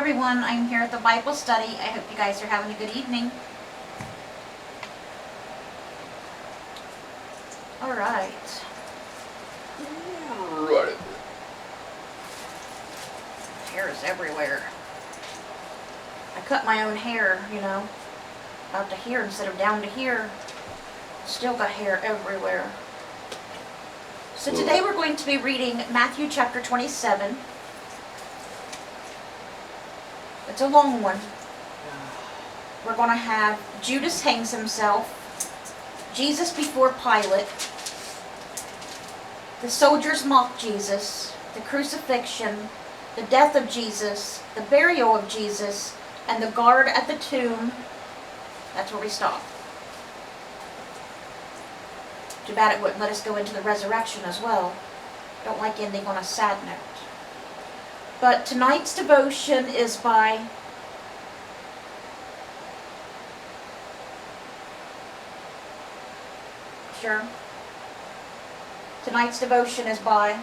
everyone, I'm here at the Bible study. I hope you guys are having a good evening. Alright. Hair is everywhere. I cut my own hair, you know, out to here instead of down to here. Still got hair everywhere. So today we're going to be reading Matthew chapter 27. It's a long one. We're going to have Judas hangs himself, Jesus before Pilate, the soldiers mock Jesus, the crucifixion, the death of Jesus, the burial of Jesus, and the guard at the tomb. That's where we stop. Too bad it wouldn't let us go into the resurrection as well. Don't like ending on a sad note. But tonight's devotion is by Tonight's devotion is by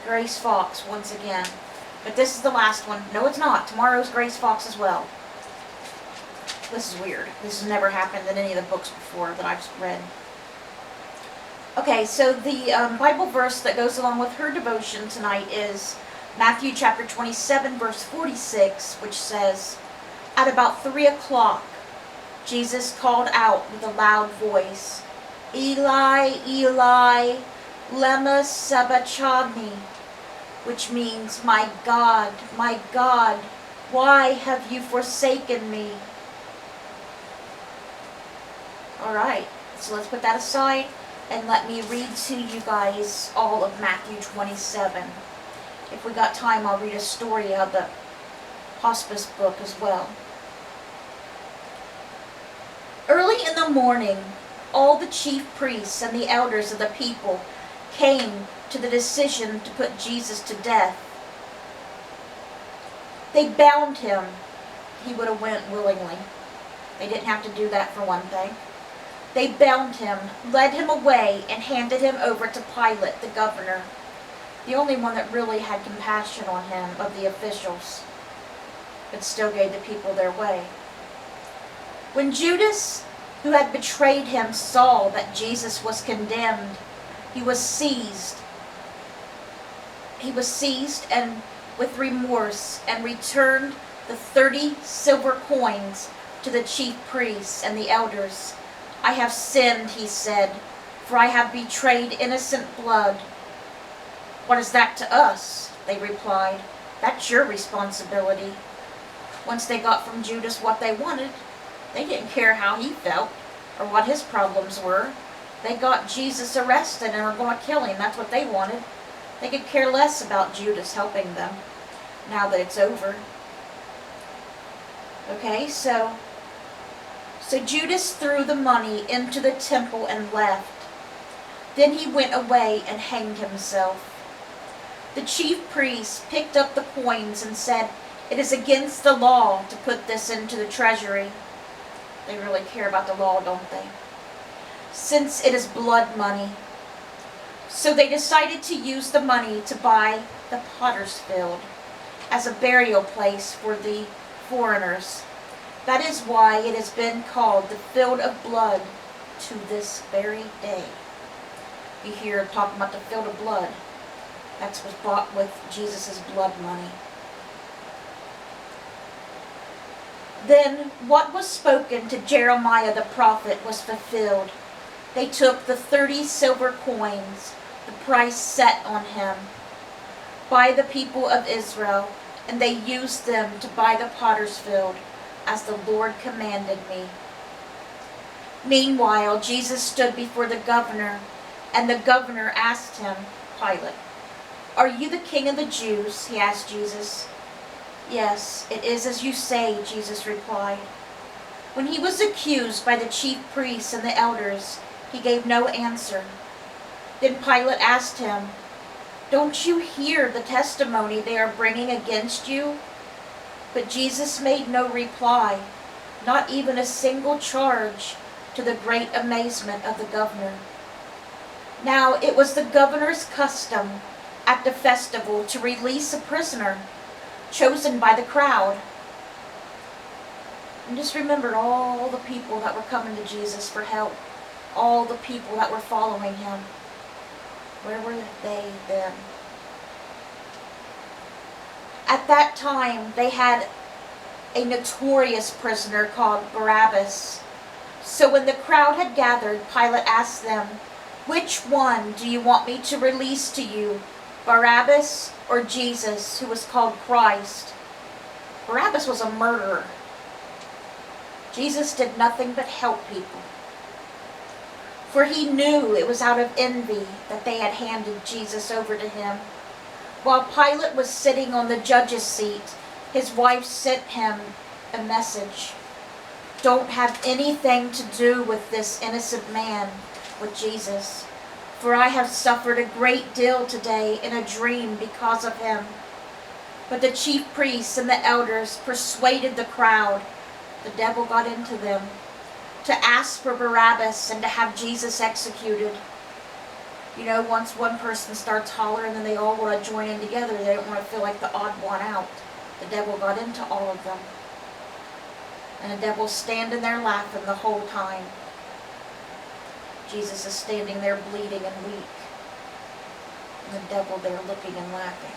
Grace Fox once again. But this is the last one. No, it's not. Tomorrow's Grace Fox as well. This is weird. This has never happened in any of the books before that I've read. Okay, so the Bible verse that goes along with her devotion tonight is Matthew chapter 27, verse 46, which says, "At about 3 o'clock, Jesus called out with a loud voice, 'Eli, Eli, lema sabachthani,' which means, my God, why have you forsaken me?" Alright, so let's put that aside. And let me read to you guys all of Matthew 27. If we got time, I'll read a story out of the hospice book as well. Early in the morning, all the chief priests and the elders of the people came to the decision to put Jesus to death. They bound him. He would have went willingly. They didn't have to do that for one thing. They bound him, led him away, and handed him over to Pilate, the governor, the only one that really had compassion on him of the officials, but still gave the people their way. When Judas, who had betrayed him, saw that Jesus was condemned, he was seized. He was seized and with remorse and returned the 30 silver coins to the chief priests and the elders. "I have sinned," he said, "for I have betrayed innocent blood." "What is that to us?" they replied. "That's your responsibility." Once they got from Judas what they wanted, they didn't care how he felt or what his problems were. They got Jesus arrested and were going to kill him. That's what they wanted. They could care less about Judas helping them now that it's over. Okay, so Judas threw the money into the temple and left. Then he went away and hanged himself. The chief priests picked up the coins and said, "It is against the law to put this into the treasury." They really care about the law, don't they? "Since it is blood money." So they decided to use the money to buy the potter's field as a burial place for the foreigners. That is why it has been called the field of blood to this very day. You hear talking about the field of blood. That's what's bought with Jesus' blood money. Then what was spoken to Jeremiah the prophet was fulfilled. They took the 30 silver coins, the price set on him, by the people of Israel, and they used them to buy the potter's field, as the Lord commanded me. Meanwhile, Jesus stood before the governor, and the governor asked him, Pilate, "Are you the king of the Jews?" he asked Jesus. "Yes, it is as you say," Jesus replied. When he was accused by the chief priests and the elders, he gave no answer. Then Pilate asked him, "Don't you hear the testimony they are bringing against you?" But Jesus made no reply, not even a single charge, to the great amazement of the governor. Now it was the governor's custom, at the festival to release a prisoner chosen by the crowd. And just remembered all the people that were coming to Jesus for help, all the people that were following him. Where were they then? At that time, they had a notorious prisoner called Barabbas. So when the crowd had gathered, Pilate asked them, "Which one do you want me to release to you, Barabbas or Jesus, who was called Christ?" Barabbas was a murderer. Jesus did nothing but help people. For he knew it was out of envy that they had handed Jesus over to him. While Pilate was sitting on the judge's seat, his wife sent him a message. "Don't have anything to do with this innocent man," with Jesus, "for I have suffered a great deal today in a dream because of him." But the chief priests and the elders persuaded the crowd, the devil got into them, to ask for Barabbas and to have Jesus executed. You know, once one person starts hollering, then they all want to join in together. They don't want to feel like the odd one out. The devil got into all of them. And the devil's standing there laughing the whole time. Jesus is standing there bleeding and weak. And the devil there looking and laughing.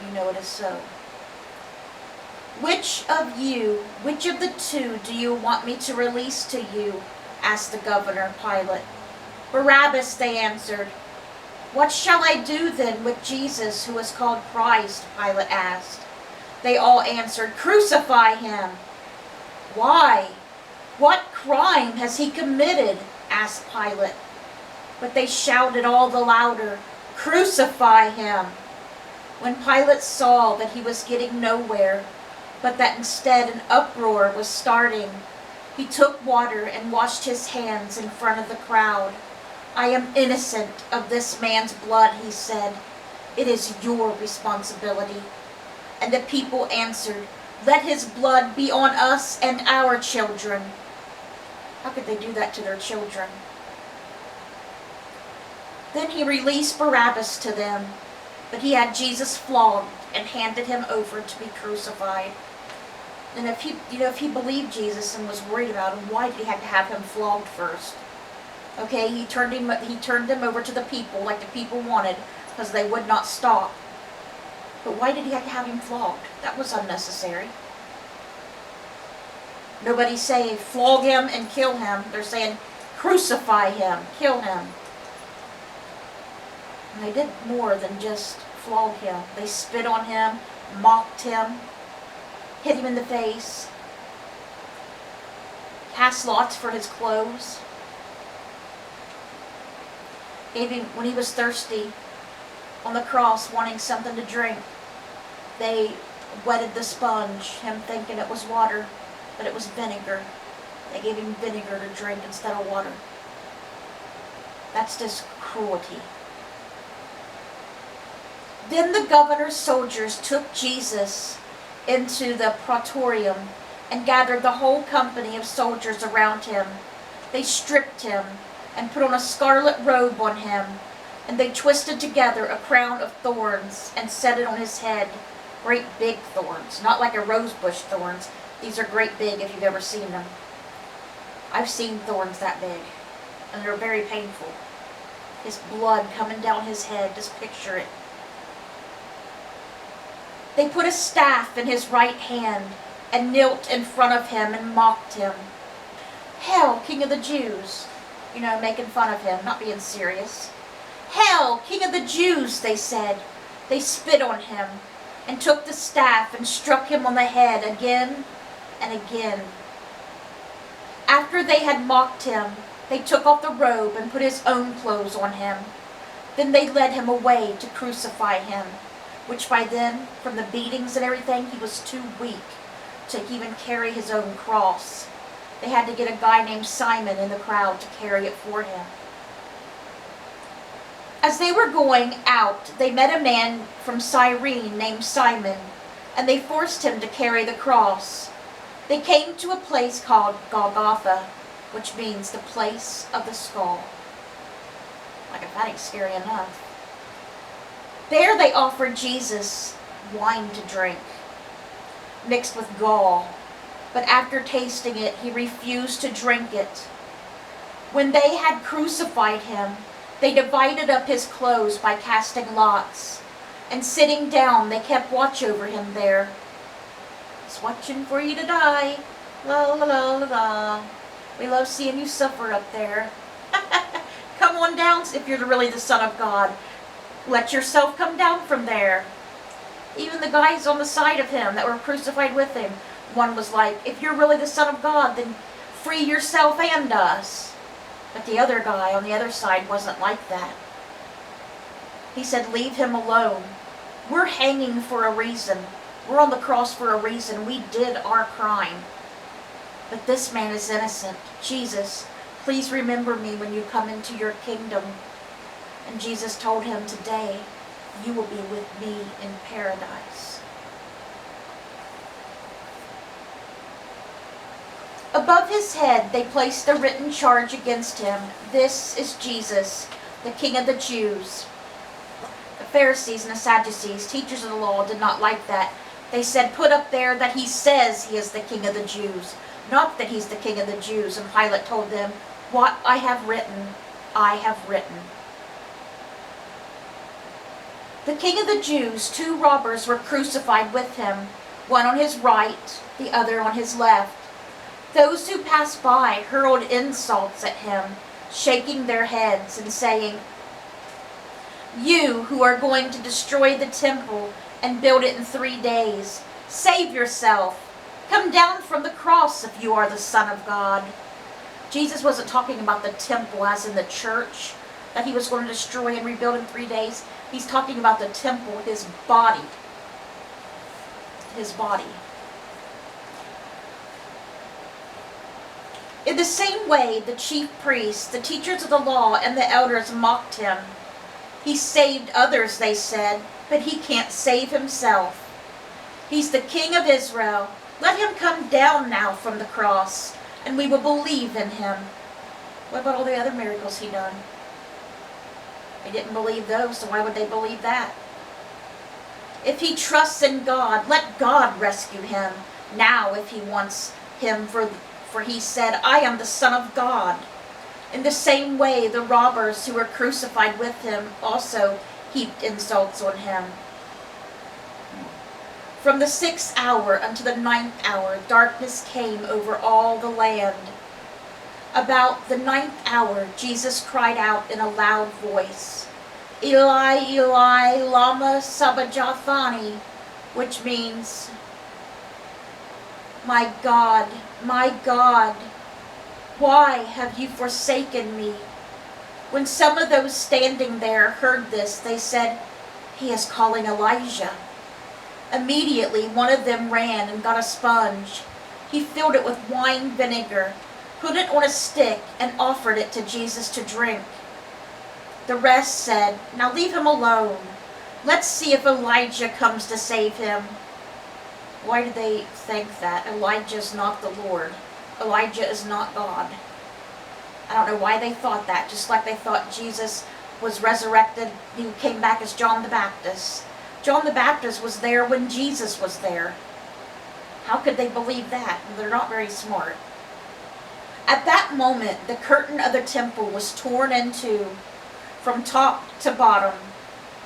You know it is so. Which of the two do you want me to release to you?" asked the governor, Pilate. "Barabbas," they answered. "What shall I do then with Jesus, who is called Christ?" Pilate asked. They all answered, "Crucify him." "Why? What crime has he committed?" asked Pilate. But they shouted all the louder, "Crucify him!" When Pilate saw that he was getting nowhere, but that instead an uproar was starting, he took water and washed his hands in front of the crowd. "I am innocent of this man's blood," he said. "It is your responsibility." And the people answered, "Let his blood be on us and our children." How could they do that to their children? Then he released Barabbas to them, but he had Jesus flogged and handed him over to be crucified. And if he believed Jesus and was worried about him, why did he have to have him flogged first? Okay, he turned him over to the people like the people wanted, because they would not stop. But why did he have to have him flogged? That was unnecessary. Nobody's saying flog him and kill him. They're saying crucify him, kill him. And they did more than just flog him. They spit on him, mocked him, hit him in the face, cast lots for his clothes. Gave him, when he was thirsty on the cross, wanting something to drink, they wetted the sponge, him thinking it was water, but it was vinegar. They gave him vinegar to drink instead of water. That's just cruelty. Then the governor's soldiers took Jesus into the praetorium and gathered the whole company of soldiers around him. They stripped him and put on a scarlet robe on him, and they twisted together a crown of thorns and set it on his head. Great big thorns, not like a rosebush thorns. These are great big if you've ever seen them. I've seen thorns that big, and they're very painful. His blood coming down his head, just picture it. They put a staff in his right hand and knelt in front of him and mocked him. "Hail, King of the Jews!" You know, making fun of him, not being serious. "Hail, King of the Jews!" they said. They spit on him and took the staff and struck him on the head again and again. After they had mocked him, they took off the robe and put his own clothes on him. Then they led him away to crucify him, which by then, from the beatings and everything, he was too weak to even carry his own cross. They had to get a guy named Simon in the crowd to carry it for him. As they were going out, they met a man from Cyrene named Simon, and they forced him to carry the cross. They came to a place called Golgotha, which means the place of the skull. Like if that ain't scary enough. There they offered Jesus wine to drink, mixed with gall, but after tasting it, he refused to drink it. When they had crucified him, they divided up his clothes by casting lots, and sitting down, they kept watch over him there. He's watching for you to die. La la la la la. We love seeing you suffer up there. Come on down if you're really the Son of God. Let yourself come down from there. Even the guys on the side of him that were crucified with him, one was like, if you're really the Son of God, then free yourself and us. But the other guy on the other side wasn't like that. He said, leave him alone. We're hanging for a reason. We're on the cross for a reason. We did our crime. But this man is innocent. Jesus, please remember me when you come into your kingdom. And Jesus told him, today you will be with me in paradise. Above his head they placed a written charge against him. This is Jesus, the King of the Jews. The Pharisees and the Sadducees, teachers of the law, did not like that. They said, put up there that he says he is the King of the Jews, not that he's the King of the Jews. And Pilate told them, what I have written, I have written. The King of the Jews, 2 robbers were crucified with him, one on his right, the other on his left. Those who passed by hurled insults at him, shaking their heads and saying, you who are going to destroy the temple and build it in 3 days, save yourself. Come down from the cross if you are the Son of God. Jesus wasn't talking about the temple as in the church that he was going to destroy and rebuild in 3 days. He's talking about the temple, his body. His body. In the same way, the chief priests, the teachers of the law, and the elders mocked him. He saved others, they said, but he can't save himself. He's the King of Israel. Let him come down now from the cross, and we will believe in him. What about all the other miracles he done? They didn't believe those, so why would they believe that? If he trusts in God, let God rescue him now if he wants him, for he said, I am the Son of God. In the same way, the robbers who were crucified with him also heaped insults on him. From the 6th hour unto the 9th hour, darkness came over all the land. About the 9th hour, Jesus cried out in a loud voice, Eli, Eli, lama sabachthani, which means, my God, why have you forsaken me? When some of those standing there heard this, they said, he is calling Elijah. Immediately one of them ran and got a sponge. He filled it with wine vinegar, put it on a stick, and offered it to Jesus to drink. The rest said, now leave him alone. Let's see if Elijah comes to save him. Why do they think that? Elijah is not the Lord. Elijah is not God. I don't know why they thought that, just like they thought Jesus was resurrected. He came back as John the Baptist. John the Baptist was there when Jesus was there. How could they believe that? They're not very smart. At that moment, the curtain of the temple was torn in two, from top to bottom.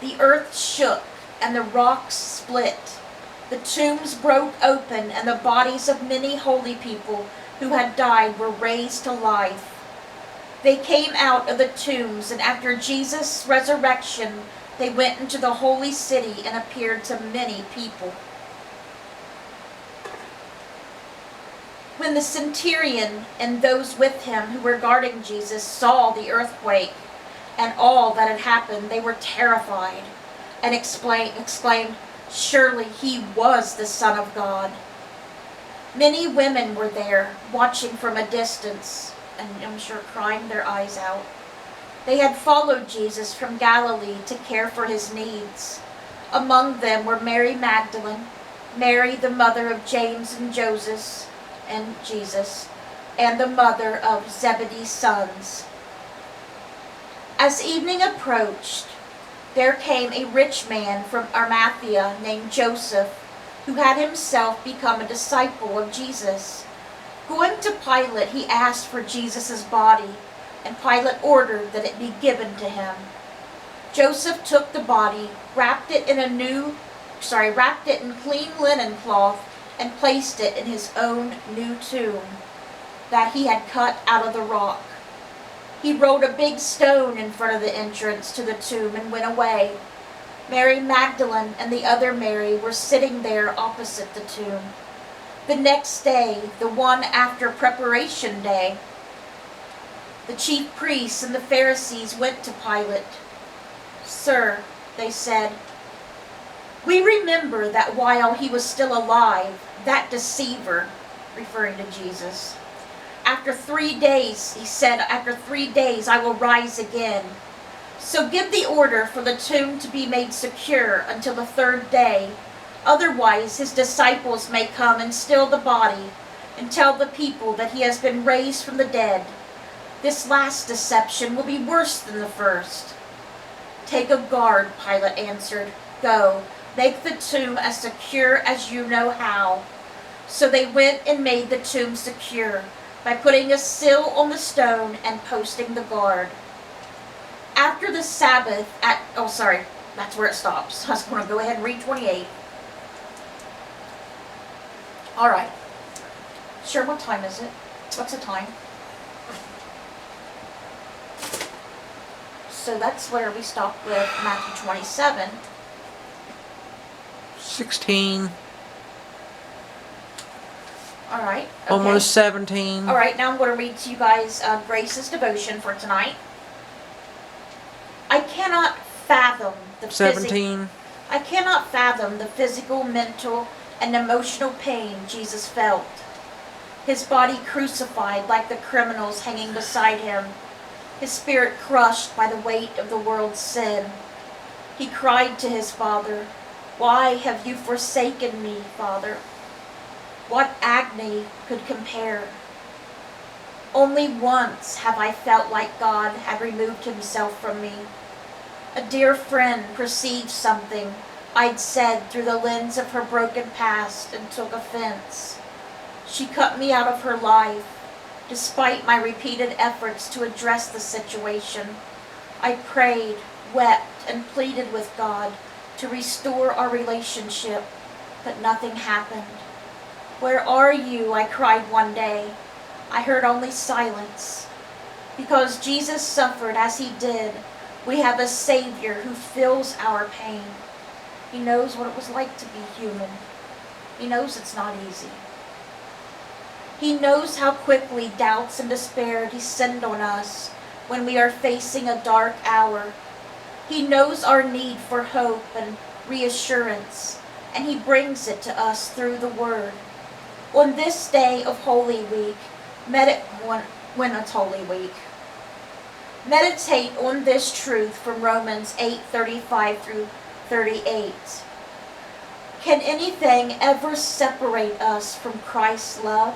The earth shook, and the rocks split. The tombs broke open, and the bodies of many holy people who had died were raised to life. They came out of the tombs, and after Jesus' resurrection, they went into the holy city and appeared to many people. When the centurion and those with him who were guarding Jesus saw the earthquake and all that had happened, they were terrified and exclaimed, surely he was the Son of God. Many women were there, watching from a distance, and I'm sure crying their eyes out. They had followed Jesus from Galilee to care for his needs. Among them were Mary Magdalene, Mary the mother of James and Joseph and Jesus, and the mother of Zebedee's sons. As evening approached, there came a rich man from Arimathea named Joseph, who had himself become a disciple of Jesus. Going to Pilate, he asked for Jesus' body, and Pilate ordered that it be given to him. Joseph took the body, wrapped it in clean linen cloth, and placed it in his own new tomb that he had cut out of the rock. He rolled a big stone in front of the entrance to the tomb and went away. Mary Magdalene and the other Mary were sitting there opposite the tomb. The next day, the one after Preparation Day, the chief priests and the Pharisees went to Pilate. "Sir," they said, "we remember that while he was still alive, that deceiver," referring to Jesus, "after 3 days, he said, after 3 days I will rise again. So give the order for the tomb to be made secure until the 3rd day. Otherwise his disciples may come and steal the body and tell the people that he has been raised from the dead. This last deception will be worse than the first." "Take a guard," Pilate answered. "Go, make the tomb as secure as you know how." So they went and made the tomb secure by putting a sill on the stone and posting the guard. After the Sabbath that's where it stops. I was going to go ahead and read 28. All right. Sure, what time is it? What's the time? So that's where we stopped with Matthew 27. 16. All right. Okay. Almost 17. All right, now I'm going to read to you guys Grace's devotion for tonight. I cannot fathom the 17. I cannot fathom the physical, mental, and emotional pain Jesus felt. His body crucified like the criminals hanging beside him. His spirit crushed by the weight of the world's sin. He cried to his Father, "Why have you forsaken me, Father?" What agony could compare? Only once have I felt like God had removed himself from me. A dear friend perceived something I'd said through the lens of her broken past and took offense. She cut me out of her life, despite my repeated efforts to address the situation. I prayed, wept, and pleaded with God to restore our relationship, but nothing happened. "Where are you?" I cried one day. I heard only silence. Because Jesus suffered as he did, we have a Savior who feels our pain. He knows what it was like to be human. He knows it's not easy. He knows how quickly doubts and despair descend on us when we are facing a dark hour. He knows our need for hope and reassurance, and he brings it to us through the Word. On this day of Holy Week, when it's Holy Week, meditate on this truth from Romans 8:35 through 38. Can anything ever separate us from Christ's love?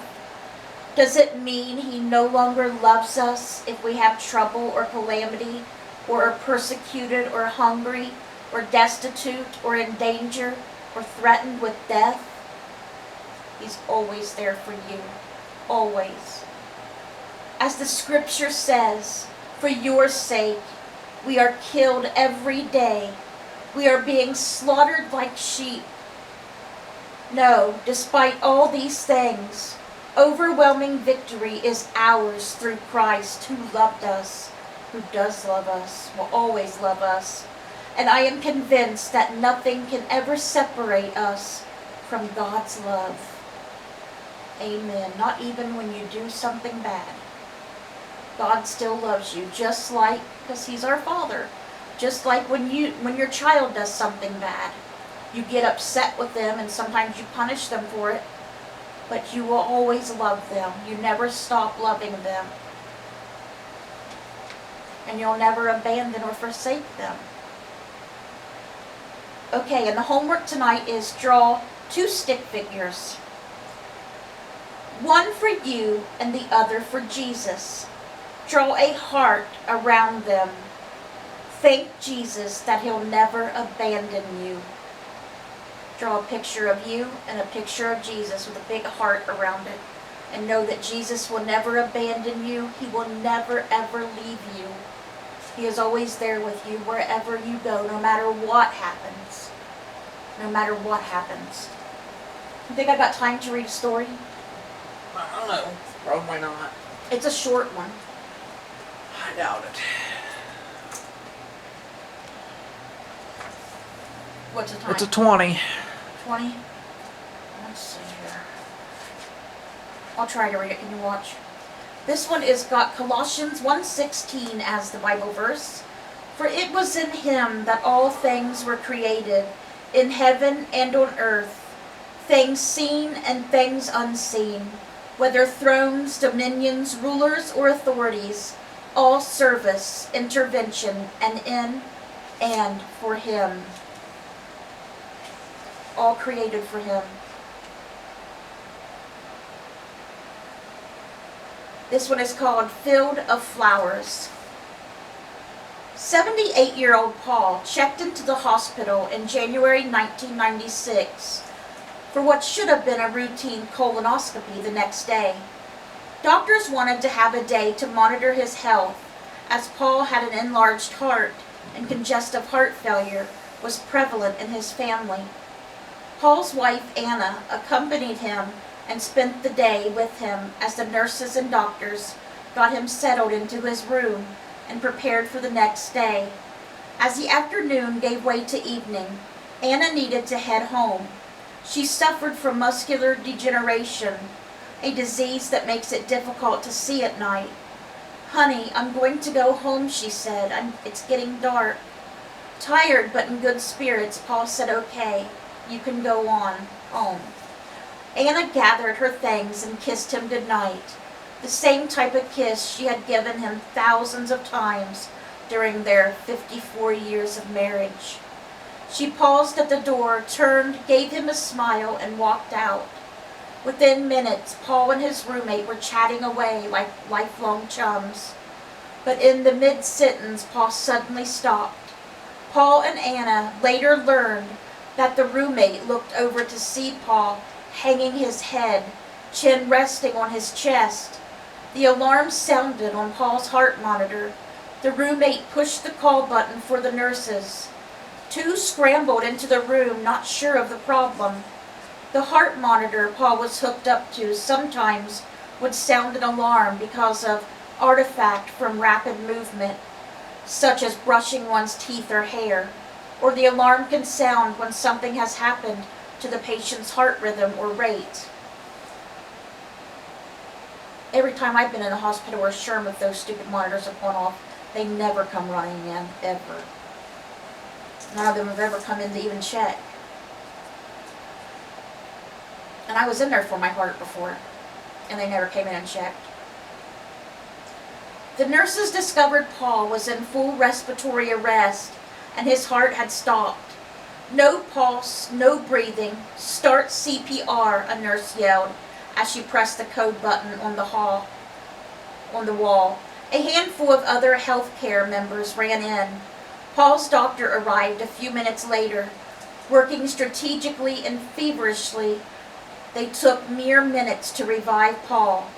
Does it mean he no longer loves us if we have trouble or calamity, or are persecuted or hungry, or destitute or in danger, or threatened with death? He's always there for you. Always. As the scripture says, for your sake, we are killed every day. We are being slaughtered like sheep. No, despite all these things, overwhelming victory is ours through Christ who loved us, who does love us, will always love us. And I am convinced that nothing can ever separate us from God's love. Amen. Not even when you do something bad. God still loves you, just like, because he's our Father. Just like when your child does something bad. You get upset with them and sometimes you punish them for it. But you will always love them. You never stop loving them. And you'll never abandon or forsake them. Okay, and the homework tonight is draw 2 stick figures. One for you and the other for Jesus. Draw a heart around them. Thank Jesus that he'll never abandon you. Draw a picture of you and a picture of Jesus with a big heart around it. And know that Jesus will never abandon you. He will never, ever leave you. He is always there with you wherever you go, no matter what happens. No matter what happens. You think I got time to read a story? I don't know. Probably not. It's a short one. I doubt it. What's the time? It's a 20. 20? Let's see here. I'll try to read it. Can you watch? This one is got Colossians 1:16 as the Bible verse. For it was in him that all things were created, in heaven and on earth, things seen and things unseen, whether thrones, dominions, rulers, or authorities, all service, intervention, and in and for him. All created for him. This one is called Field of Flowers. 78-year-old Paul checked into the hospital in January 1996 for what should have been a routine colonoscopy the next day. Doctors wanted to have a day to monitor his health, as Paul had an enlarged heart and congestive heart failure was prevalent in his family. Paul's wife Anna accompanied him and spent the day with him as the nurses and doctors got him settled into his room and prepared for the next day. As the afternoon gave way to evening, Anna needed to head home. She suffered from muscular degeneration, a disease that makes it difficult to see at night. "Honey, I'm going to go home," she said. It's getting dark. Tired but in good spirits, Paul said, "Okay, you can go on home." Anna gathered her things and kissed him goodnight, the same type of kiss she had given him thousands of times during their 54 years of marriage. She paused at the door, turned, gave him a smile, and walked out. Within minutes, Paul and his roommate were chatting away like lifelong chums. But in the mid-sentence, Paul suddenly stopped. Paul and Anna later learned that the roommate looked over to see Paul hanging his head, chin resting on his chest. The alarm sounded on Paul's heart monitor. The roommate pushed the call button for the nurses. Two scrambled into the room, not sure of the problem. The heart monitor Paul was hooked up to sometimes would sound an alarm because of artifact from rapid movement, such as brushing one's teeth or hair, or the alarm can sound when something has happened to the patient's heart rhythm or rate. Every time I've been in a hospital or SHRM, if those stupid monitors have gone off, they never come running in, ever. None of them have ever come in to even check. And I was in there for my heart before, and they never came in and checked. The nurses discovered Paul was in full respiratory arrest, and his heart had stopped. "No pulse, no breathing. Start CPR," a nurse yelled as she pressed the code button on the wall. A handful of other healthcare members ran in. Paul's doctor arrived a few minutes later. Working strategically and feverishly, they took mere minutes to revive Paul.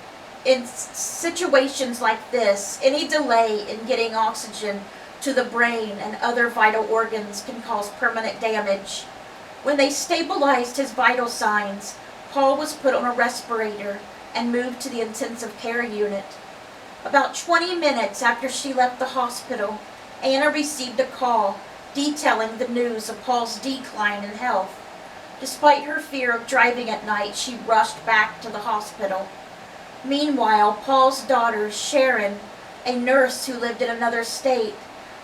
In situations like this, any delay in getting oxygen to the brain and other vital organs can cause permanent damage. When they stabilized his vital signs, Paul was put on a respirator and moved to the intensive care unit. About 20 minutes after she left the hospital, Anna received a call detailing the news of Paul's decline in health. Despite her fear of driving at night, she rushed back to the hospital. Meanwhile, Paul's daughter, Sharon, a nurse who lived in another state,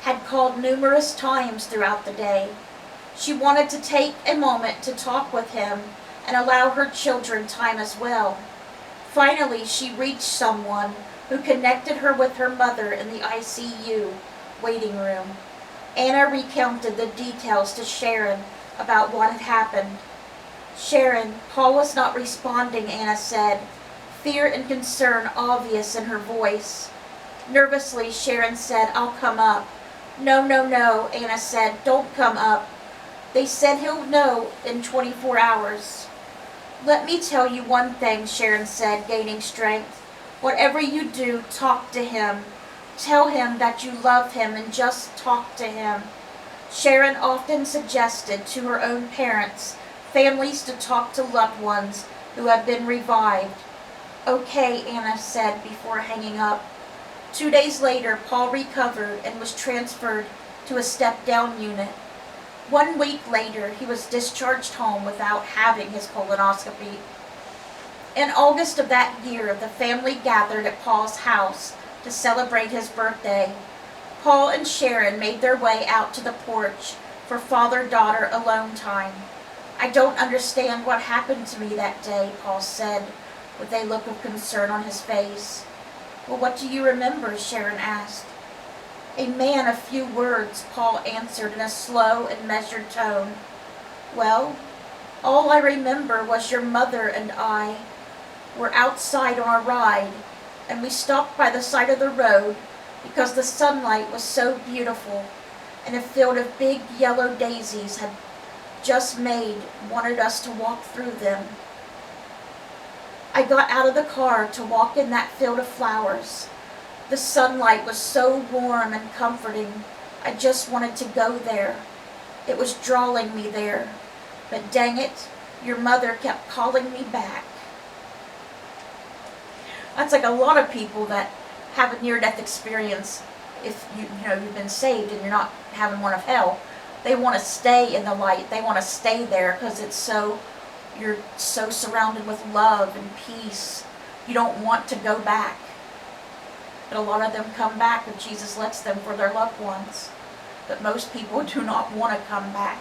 had called numerous times throughout the day. She wanted to take a moment to talk with him and allow her children time as well. Finally, she reached someone who connected her with her mother in the ICU waiting room. Anna recounted the details to Sharon about what had happened. "Sharon, Paul was not responding," Anna said, fear and concern obvious in her voice. Nervously, Sharon said, "I'll come up. No, no, no, Anna said. Don't come up. They said he'll know in 24 hours. Let me tell you one thing, Sharon said, gaining strength. Whatever you do, talk to him. Tell him that you love him and just talk to him. Sharon often suggested to her own parents, families to talk to loved ones who have been revived. Okay, Anna said before hanging up. 2 days later, Paul recovered and was transferred to a step-down unit. 1 week later, he was discharged home without having his colonoscopy. In August of that year, the family gathered at Paul's house to celebrate his birthday. Paul and Sharon made their way out to the porch for father-daughter alone time. I don't understand what happened to me that day, Paul said, with a look of concern on his face. Well, what do you remember? Sharon asked. A man of few words, Paul answered in a slow and measured tone. Well, all I remember was your mother and I were outside on a ride, and we stopped by the side of the road because the sunlight was so beautiful, and a field of big yellow daisies had just wanted us to walk through them. I got out of the car to walk in that field of flowers. The sunlight was so warm and comforting. I just wanted to go there. It was drawing me there. But dang it, your mother kept calling me back. That's like a lot of people that have a near-death experience. If you've been saved and you're not having one of hell, they want to stay in the light. They want to stay there because you're so surrounded with love and peace. You don't want to go back. But a lot of them come back if Jesus lets them for their loved ones. But most people do not want to come back.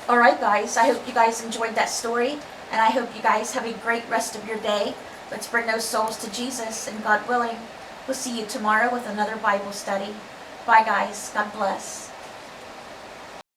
Alright guys, I hope you guys enjoyed that story, and I hope you guys have a great rest of your day. Let's bring those souls to Jesus, and God willing, we'll see you tomorrow with another Bible study. Bye guys, God bless.